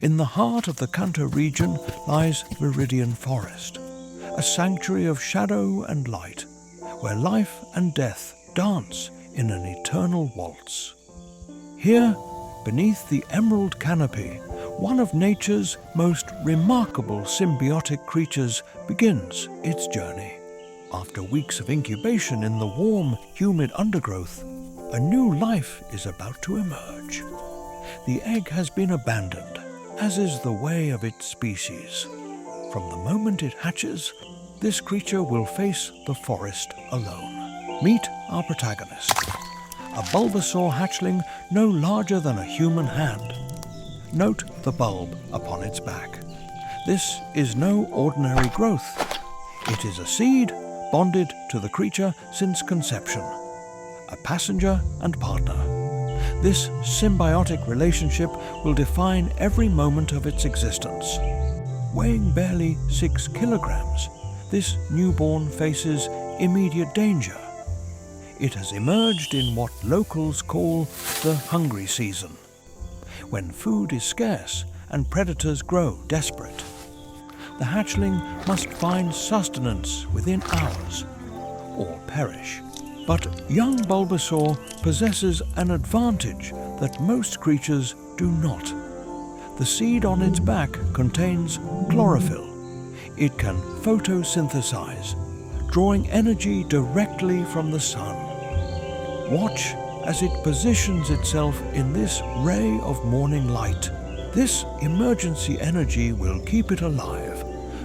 In the heart of the Kanto region lies Viridian Forest, a sanctuary of shadow and light, where life and death dance in an eternal waltz. Here, beneath the emerald canopy, one of nature's most remarkable symbiotic creatures begins its journey. After weeks of incubation in the warm, humid undergrowth, a new life is about to emerge. The egg has been abandoned, as is the way of its species. From the moment it hatches, this creature will face the forest alone. Meet our protagonist, a Bulbasaur hatchling no larger than a human hand. Note the bulb upon its back. This is no ordinary growth. It is a seed bonded to the creature since conception, a passenger and partner. This symbiotic relationship will define every moment of its existence. Weighing barely 6 kilograms, this newborn faces immediate danger. It has emerged in what locals call the hungry season, when food is scarce and predators grow desperate. The hatchling must find sustenance within hours or perish. But young Bulbasaur possesses an advantage that most creatures do not. The seed on its back contains chlorophyll. It can photosynthesize, drawing energy directly from the sun. Watch as it positions itself in this ray of morning light. This emergency energy will keep it alive,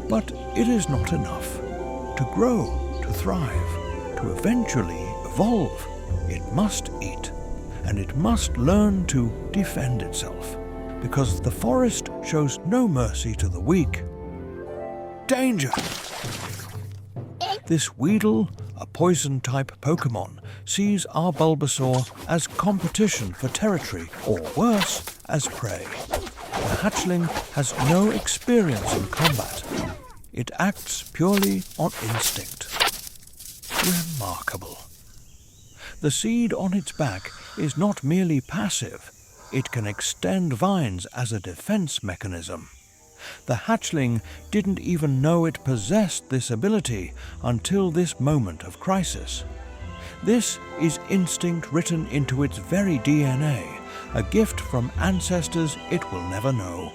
but it is not enough. To grow, to thrive, to eventually evolve, it must eat, and it must learn to defend itself, because the forest shows no mercy to the weak. Danger! This Weedle, a poison-type Pokémon, sees our Bulbasaur as competition for territory, or worse, as prey. The hatchling has no experience in combat. It acts purely on instinct. Remarkable. The seed on its back is not merely passive, it can extend vines as a defense mechanism. The hatchling didn't even know it possessed this ability until this moment of crisis. This is instinct written into its very DNA, a gift from ancestors it will never know.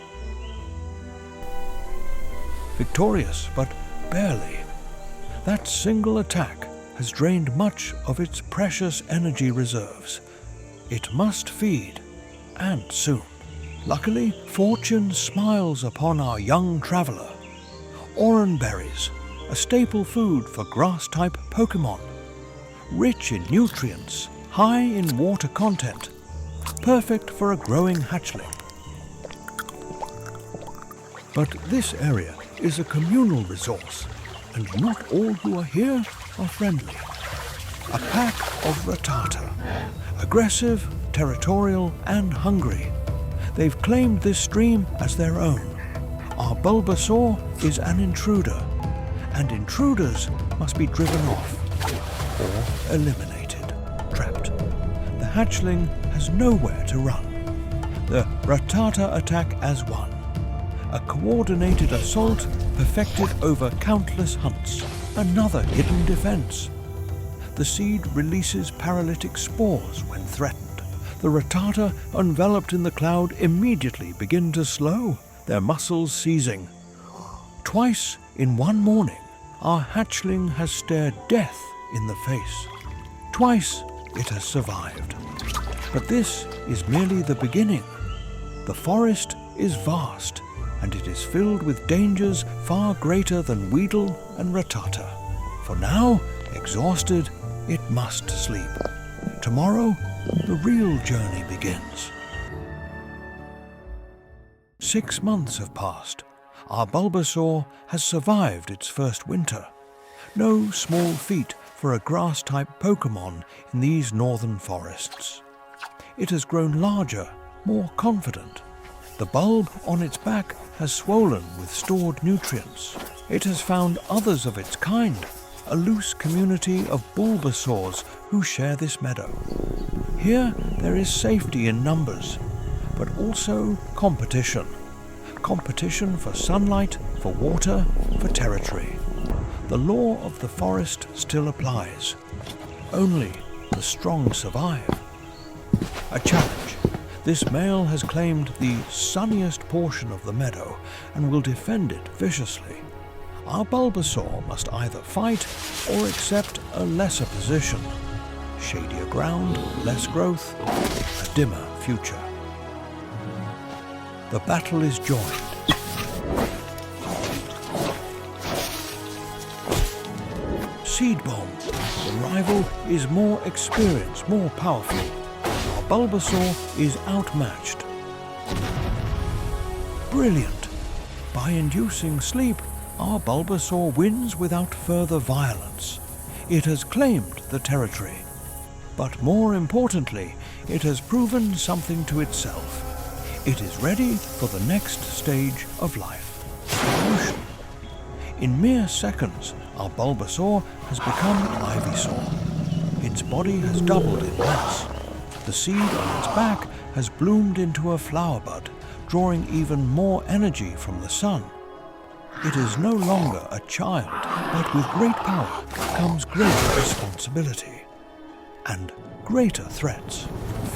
Victorious, but barely. That single attack has drained much of its precious energy reserves. It must feed, and soon. Luckily, fortune smiles upon our young traveler. Oran berries, a staple food for grass-type Pokémon. Rich in nutrients, high in water content, perfect for a growing hatchling. But this area is a communal resource, and not all who are here are friendly. A pack of Rattata, aggressive, territorial, and hungry. They've claimed this stream as their own. Our Bulbasaur is an intruder, and intruders must be driven off or eliminated, trapped. The hatchling has nowhere to run. The Rattata attack as one, a coordinated assault perfected over countless hunts, another hidden defense. The seed releases paralytic spores when threatened. The Rattata, enveloped in the cloud, immediately begin to slow, their muscles seizing. Twice in one morning, our hatchling has stared death in the face. Twice it has survived. But this is merely the beginning. The forest is vast, and it is filled with dangers far greater than Weedle and Rattata. For now, exhausted, it must sleep. Tomorrow, the real journey begins. 6 months have passed. Our Bulbasaur has survived its first winter. No small feat for a grass-type Pokémon in these northern forests. It has grown larger, more confident. The bulb on its back has swollen with stored nutrients. It has found others of its kind, a loose community of Bulbasaurs who share this meadow. Here there is safety in numbers, but also competition. competition for sunlight, for water, for territory. The law of the forest still applies. Only the strong survive. A challenge. This male has claimed the sunniest portion of the meadow and will defend it viciously. Our Bulbasaur must either fight or accept a lesser position. Shadier ground, less growth, a dimmer future. The battle is joined. Seed Bomb. The rival is more experienced, more powerful. Our Bulbasaur is outmatched. Brilliant! By inducing sleep, our Bulbasaur wins without further violence. It has claimed the territory. But more importantly, it has proven something to itself. It is ready for the next stage of life, evolution. In mere seconds, our Bulbasaur has become Ivysaur. Its body has doubled in mass. The seed on its back has bloomed into a flower bud, drawing even more energy from the sun. It is no longer a child, but with great power comes greater responsibility. And greater threats.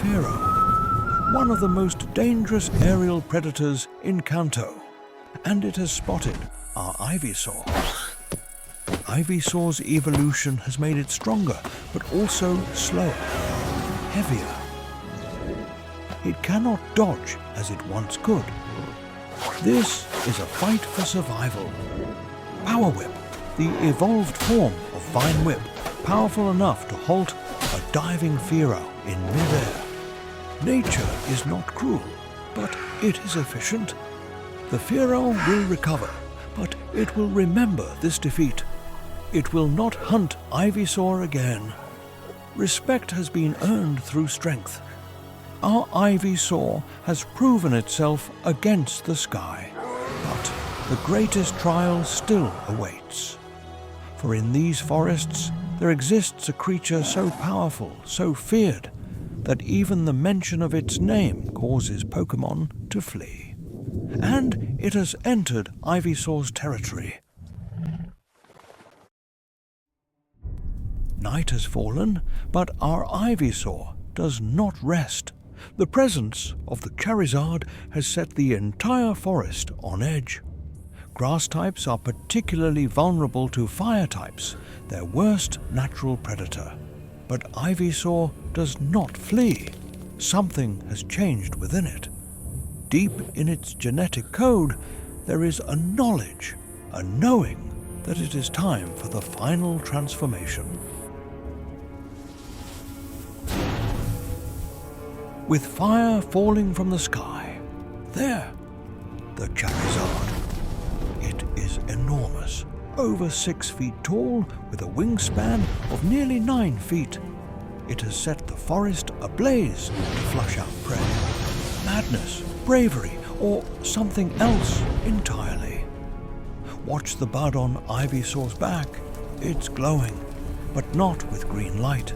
Pharaoh, one of the most dangerous aerial predators in Kanto, and it has spotted our Ivysaur. Ivysaur's evolution has made it stronger, but also slower, heavier. It cannot dodge as it once could. This is a fight for survival. Power Whip, the evolved form of Vine Whip, powerful enough to halt a diving Pharaoh in mid-air. Nature is not cruel, but it is efficient. The Pharaoh will recover, but it will remember this defeat. It will not hunt Ivysaur again. Respect has been earned through strength. Our Ivysaur has proven itself against the sky, but the greatest trial still awaits. For in these forests, there exists a creature so powerful, so feared, that even the mention of its name causes Pokémon to flee. And it has entered Ivysaur's territory. Night has fallen, but our Ivysaur does not rest. The presence of the Charizard has set the entire forest on edge. Grass types are particularly vulnerable to fire types, their worst natural predator. But Ivysaur does not flee. Something has changed within it. Deep in its genetic code, there is a knowledge, a knowing that it is time for the final transformation. With fire falling from the sky, there, the Charizard. It is enormous, over 6 feet tall, with a wingspan of nearly 9 feet. It has set the forest ablaze to flush out prey. Madness, bravery, or something else entirely. Watch the bud on Ivysaur's back. It's glowing, but not with green light,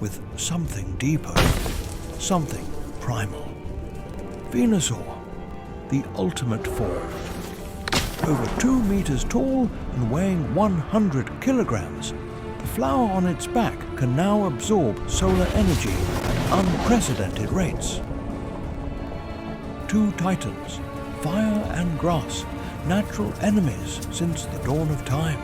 with something deeper, something primal. Venusaur, the ultimate form. Over 2 meters tall and weighing 100 kilograms, the flower on its back can now absorb solar energy at unprecedented rates. 2 titans, fire and grass, natural enemies since the dawn of time.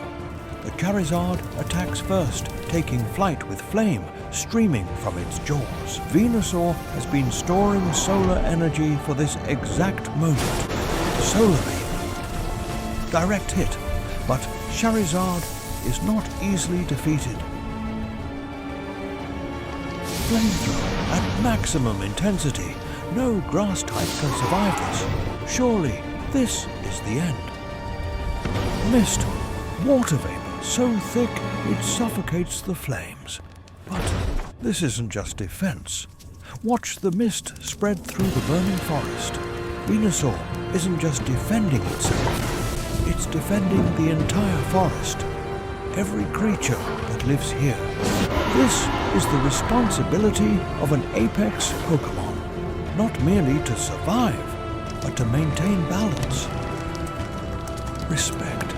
The Charizard attacks first, taking flight with flame streaming from its jaws. Venusaur has been storing solar energy for this exact moment. Solar beam. Direct hit, but Charizard is not easily defeated. Flamethrower at maximum intensity. No grass type can survive this. Surely this is the end. Mist, water vapor so thick it suffocates the flames. But this isn't just defense. Watch the mist spread through the burning forest. Venusaur isn't just defending itself. It's defending the entire forest. Every creature that lives here. This is the responsibility of an apex Pokémon. Not merely to survive, but to maintain balance. Respect.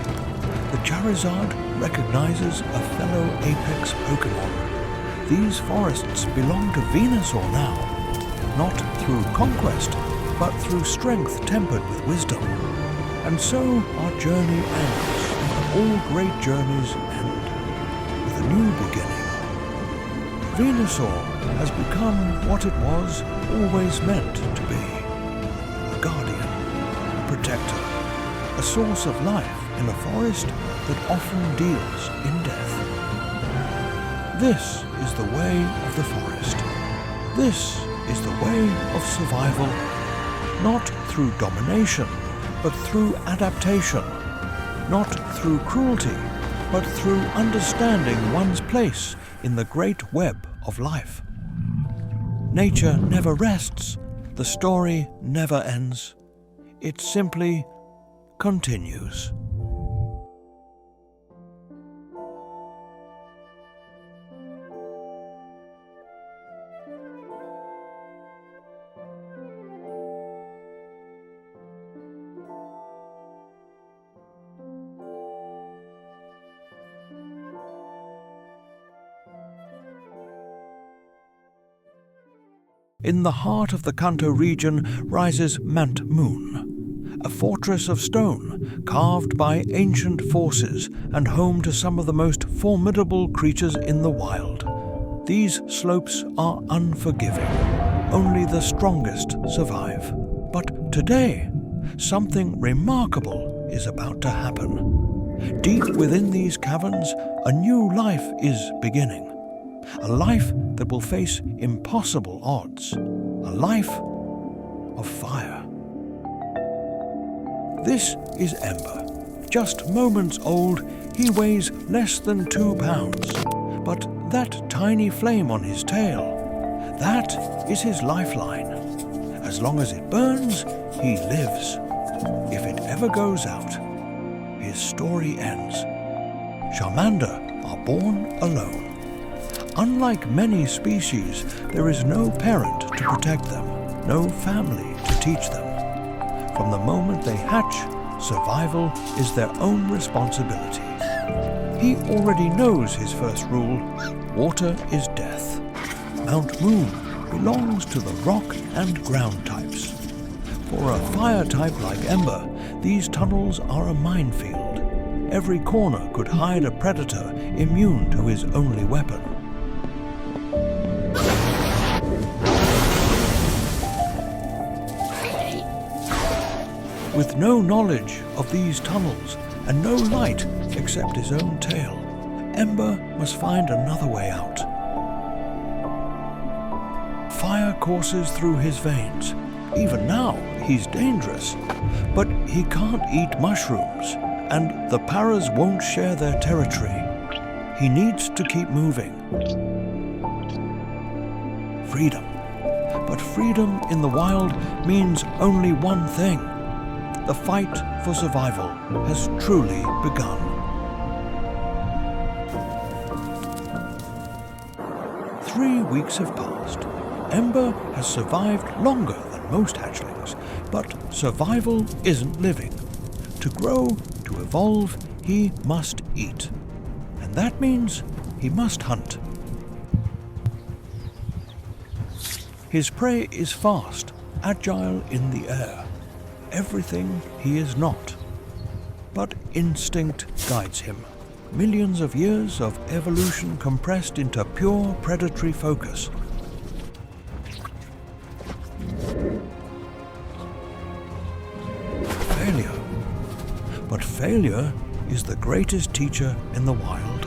The Charizard recognizes a fellow apex Pokémon. These forests belong to Venusaur now, not through conquest, but through strength tempered with wisdom. And so our journey ends. All great journeys end with a new beginning. Venusaur has become what it was always meant to be. A guardian, a protector, a source of life in a forest that often deals in death. This is the way of the forest. This is the way of survival, not through domination, but through adaptation, not through cruelty, but through understanding one's place in the great web of life. Nature never rests, the story never ends. It simply continues. In the heart of the Kanto region rises Mount Moon, a fortress of stone carved by ancient forces and home to some of the most formidable creatures in the wild. These slopes are unforgiving. Only the strongest survive. But today, something remarkable is about to happen. Deep within these caverns, a new life is beginning. A life that will face impossible odds. A life of fire. This is Ember. Just moments old, he weighs less than 2 pounds. But that tiny flame on his tail, that is his lifeline. As long as it burns, he lives. If it ever goes out, his story ends. Charmander are born alone. Unlike many species, there is no parent to protect them, no family to teach them. From the moment they hatch, survival is their own responsibility. He already knows his first rule: water is death. Mount Moon belongs to the rock and ground types. For a fire type like Ember, these tunnels are a minefield. Every corner could hide a predator immune to his only weapon. With no knowledge of these tunnels and no light except his own tail, Ember must find another way out. Fire courses through his veins. Even now, he's dangerous. But he can't eat mushrooms, and the Paras won't share their territory. He needs to keep moving. Freedom. But freedom in the wild means only one thing. The fight for survival has truly begun. Three weeks have passed. Ember has survived longer than most hatchlings, but survival isn't living. To grow, to evolve, he must eat. And that means he must hunt. His prey is fast, agile in the air. Everything he is not. But instinct guides him. Millions of years of evolution compressed into pure predatory focus. Failure. But failure is the greatest teacher in the wild.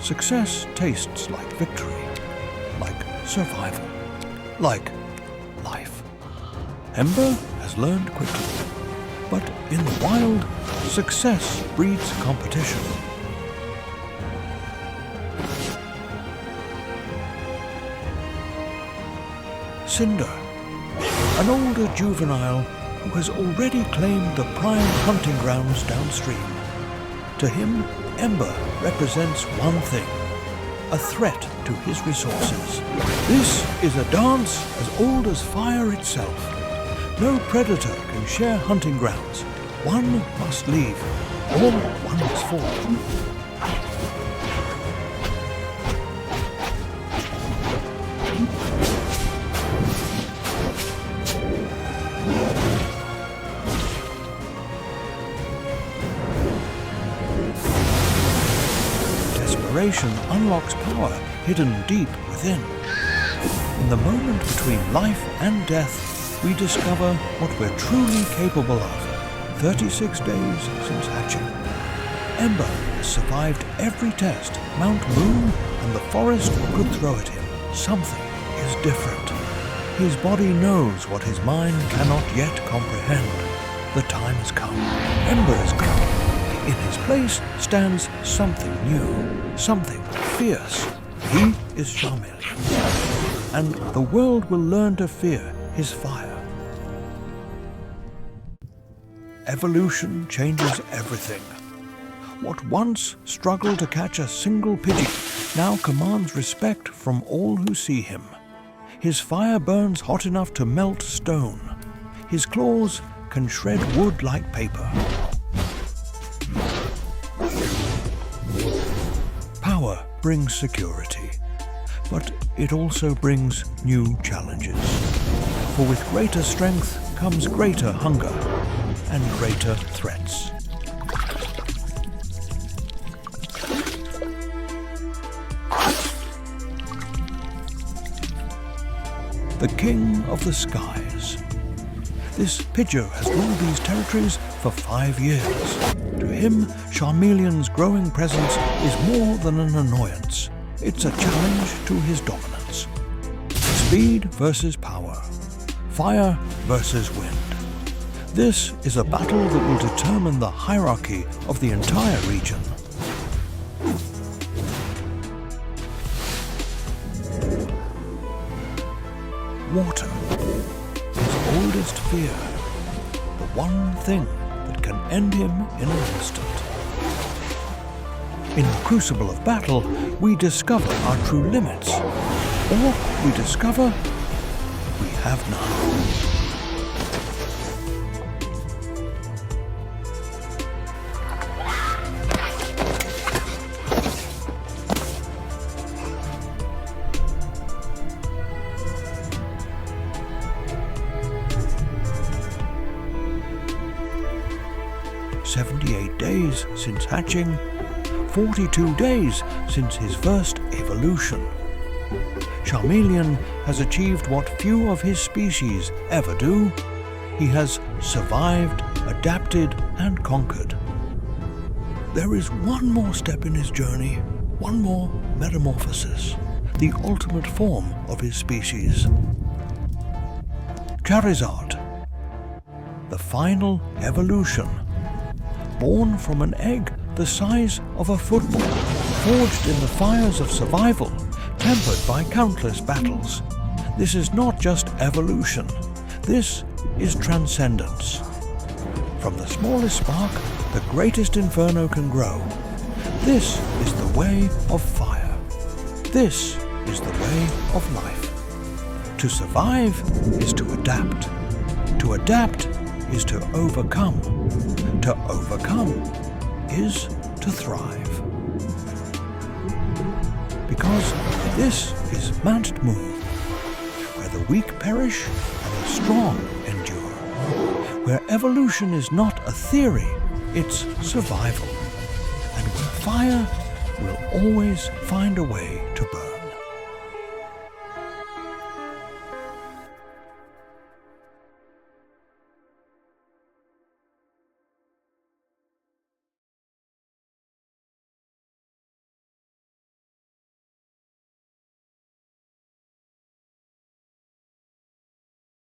Success tastes like victory, like survival, like life. Ember has learned quickly. But in the wild, success breeds competition. Cinder, an older juvenile who has already claimed the prime hunting grounds downstream. To him, Ember represents one thing: a threat to his resources. This is a dance as old as fire itself. No predator can share hunting grounds. One must leave, or one must fall. Desperation unlocks power hidden deep within. In the moment between life and death, we discover what we're truly capable of. 36 days since hatching. Ember has survived every test Mount Moon and the forest could throw at him. Something is different. His body knows what his mind cannot yet comprehend. The time has come. Ember has come. In his place stands something new, something fierce. He is Charmeleon, and the world will learn to fear his fire. Evolution changes everything. What once struggled to catch a single Pidgey now commands respect from all who see him. His fire burns hot enough to melt stone. His claws can shred wood like paper. Power brings security, but it also brings new challenges. For with greater strength comes greater hunger and greater threats. The King of the Skies. This Pidgeot has ruled these territories for 5 years. To him, Charmeleon's growing presence is more than an annoyance. It's a challenge to his dominance. Speed versus power. Fire versus wind. This is a battle that will determine the hierarchy of the entire region. Water, his oldest fear, the one thing that can end him in an instant. In the crucible of battle, we discover our true limits, or we discover we have none. Days since hatching, 42 days since his first evolution. Charmeleon has achieved what few of his species ever do. He has survived, adapted, and conquered. There is one more step in his journey, one more metamorphosis, the ultimate form of his species. Charizard, the final evolution. Born from an egg the size of a football, forged in the fires of survival, tempered by countless battles. This is not just evolution, this is transcendence. From the smallest spark, the greatest inferno can grow. This is the way of fire. This is the way of life. To survive is to adapt. To adapt is to overcome. To overcome is to thrive. Because this is Mount Moon, where the weak perish and the strong endure. Where evolution is not a theory, it's survival. And where fire will always find a way to burn.